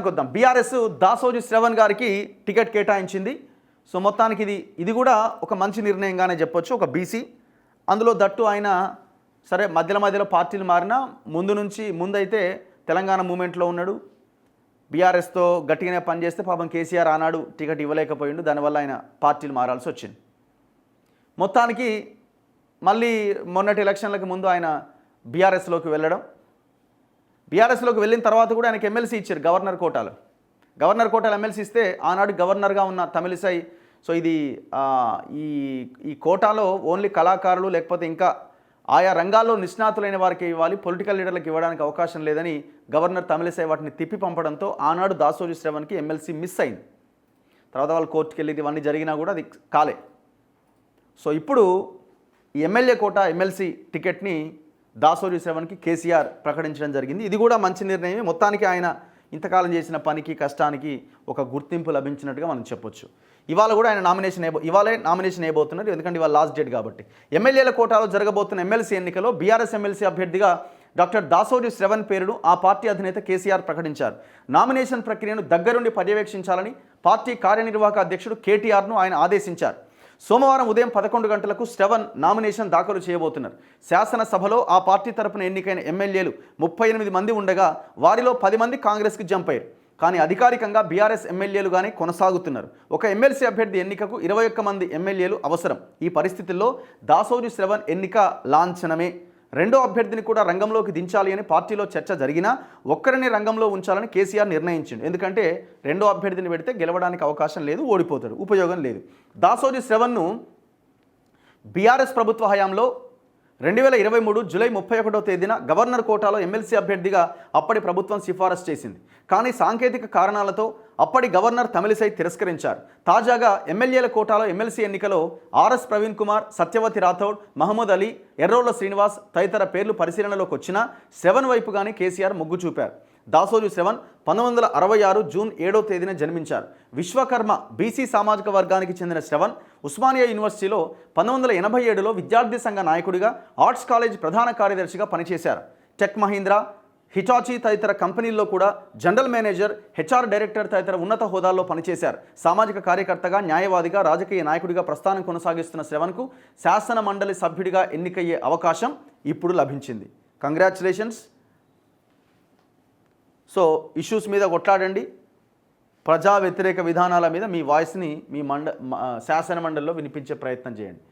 విషయానికి వద్దాం. బీఆర్ఎస్ దాసోజు శ్రవణ్ గారికి టికెట్ కేటాయించింది. సో మొత్తానికి ఇది కూడా ఒక మంచి నిర్ణయంగానే చెప్పొచ్చు. ఒక బీసీ, అందులో దట్టు ఆయన సరే మధ్యలో పార్టీలు మారినా ముందైతే తెలంగాణ మూమెంట్లో ఉన్నాడు. బీఆర్ఎస్తో గట్టిగానే పనిచేస్తే పాపం కేసీఆర్ ఆనాడు టికెట్ ఇవ్వలేకపోయిండు. దానివల్ల ఆయన పార్టీలు మారాల్సి వచ్చింది. మొత్తానికి మళ్ళీ మొన్నటి ఎలక్షన్లకు ముందు ఆయన బీఆర్ఎస్లోకి వెళ్ళిన తర్వాత కూడా ఆయనకి ఎమ్మెల్సీ ఇచ్చారు గవర్నర్ కోటాలో ఎమ్మెల్సీ ఇస్తే ఆనాడు గవర్నర్గా ఉన్న తమిళిసై సో ఇది ఈ కోటాలో ఓన్లీ కళాకారులు లేకపోతే ఇంకా ఆయా రంగాల్లో నిష్ణాతులైన వారికి ఇవ్వాలి, పొలిటికల్ లీడర్లకు ఇవ్వడానికి అవకాశం లేదని గవర్నర్ తమిళిసై వాటిని తిప్పి పంపడంతో ఆనాడు దాసోజు శ్రవణ్కి ఎమ్మెల్సీ మిస్ అయింది. తర్వాత వాళ్ళు కోర్టుకు వెళ్ళి ఇవన్నీ జరిగినా కూడా అది కాలే. సో ఇప్పుడు ఈ ఎమ్మెల్యే కోటా ఎమ్మెల్సీ టికెట్ని దాసోజు శ్రవణ్కి కేసీఆర్ ప్రకటించడం జరిగింది. ఇది కూడా మంచి నిర్ణయమే. మొత్తానికి ఆయన ఇంతకాలం చేసిన పనికి కష్టానికి ఒక గుర్తింపు లభించినట్టుగా మనం చెప్పొచ్చు. ఇవాళే నామినేషన్ వేయబోతున్నారు, ఎందుకంటే ఇవాళ లాస్ట్ డేట్ కాబట్టి. ఎమ్మెల్యేల కోటాలో జరగబోతున్న ఎమ్మెల్సీ ఎన్నికలో బీఆర్ఎస్ ఎమ్మెల్సీ అభ్యర్థిగా డాక్టర్ దాసోజు శ్రవణ్ పేరును ఆ పార్టీ అధినేత కేసీఆర్ ప్రకటించారు. నామినేషన్ ప్రక్రియను దగ్గరుండి పర్యవేక్షించాలని పార్టీ కార్యనిర్వాహక అధ్యక్షుడు కేటీఆర్ను ఆయన ఆదేశించారు. సోమవారం ఉదయం 11 గంటలకు శ్రవణ్ నామినేషన్ దాఖలు చేయబోతున్నారు. శాసనసభలో ఆ పార్టీ తరపున ఎన్నికైన ఎమ్మెల్యేలు 38 మంది ఉండగా వారిలో 10 మంది కాంగ్రెస్కి జంప్ అయ్యారు. కానీ అధికారికంగా బీఆర్ఎస్ ఎమ్మెల్యేలుగానే కొనసాగుతున్నారు. ఒక ఎమ్మెల్సీ అభ్యర్థి ఎన్నికకు 21 మంది ఎమ్మెల్యేలు అవసరం. ఈ పరిస్థితుల్లో దాసోజు శ్రవణ్ ఎన్నిక లాంఛనమే. రెండో అభ్యర్థిని కూడా రంగంలోకి దించాలి అని పార్టీలో చర్చ జరిగినా ఒక్కరిని రంగంలో ఉంచాలని కేసీఆర్ నిర్ణయించింది. ఎందుకంటే రెండో అభ్యర్థిని పెడితే గెలవడానికి అవకాశం లేదు, ఓడిపోతాడు, ఉపయోగం లేదు. దాసోజు శ్రవణ్ను బీఆర్ఎస్ ప్రభుత్వ హయాంలో 2023 జూలై 31వ తేదీన గవర్నర్ కోటాలో ఎమ్మెల్సీ అభ్యర్థిగా అప్పటి ప్రభుత్వం సిఫారసు చేసింది. కానీ సాంకేతిక కారణాలతో అప్పటి గవర్నర్ తమిళిసై తిరస్కరించారు. తాజాగా ఎమ్మెల్యేల కోటాలో ఎమ్మెల్సీ ఎన్నికలో ఆర్ఎస్ ప్రవీణ్ కుమార్, సత్యవతి రాథోడ్, మహమ్మద్ అలీ, ఎర్రోళ్ల శ్రీనివాస్ తదితర పేర్లు పరిశీలనలోకి వచ్చినా శ్రవణ్ వైపుగానే కేసీఆర్ మొగ్గు చూపారు. దాసోజు శ్రవణ్ 1966 జూన్ 7వ తేదీన జన్మించారు. విశ్వకర్మ బీసీ సామాజిక వర్గానికి చెందిన శ్రవణ్ ఉస్మానియా యూనివర్సిటీలో 1987లో విద్యార్థి సంఘ నాయకుడిగా, ఆర్ట్స్ కాలేజ్ ప్రధాన కార్యదర్శిగా పనిచేశారు. టెక్ మహీంద్రా, హిటాచీ తదితర కంపెనీల్లో కూడా జనరల్ మేనేజర్, హెచ్ఆర్ డైరెక్టర్ తదితర ఉన్నత హోదాల్లో పనిచేశారు. సామాజిక కార్యకర్తగా, న్యాయవాదిగా, రాజకీయ నాయకుడిగా ప్రస్థానం కొనసాగిస్తున్న శ్రవణ్కు శాసన మండలి సభ్యుడిగా ఎన్నికయ్యే అవకాశం ఇప్పుడు లభించింది. కంగ్రాచులేషన్స్. సో ఇష్యూస్ మీద కొట్లాడండి, ప్రజా వ్యతిరేక విధానాల మీద మీ వాయిస్ని మీ శాసన మండలిలో వినిపించే ప్రయత్నం చేయండి.